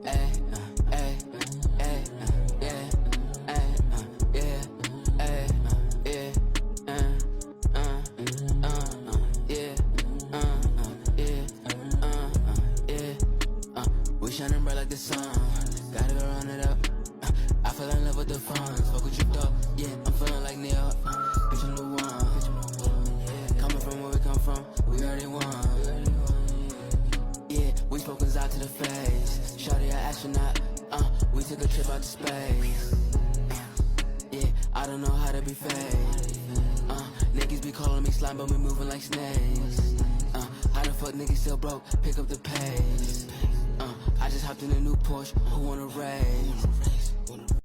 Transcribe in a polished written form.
Ay, ay, ay, yeah, ay, yeah, ay, yeah, yeah, yeah, yeah. We shining bright like the sun. Gotta go run it up. I fell in love with the funds. Fuck what you thought. Yeah, I'm feeling like Neil. Bitch, I'm the one. Coming from where we come from, we already won. Yeah, we smoking out to the face. Shawty an astronaut. We took a trip out to space. Yeah, I don't know how to be fake. Niggas be calling me slime, but we moving like snakes. How the fuck niggas still broke? Pick up the pace. I just hopped in a new Porsche. Who wanna race?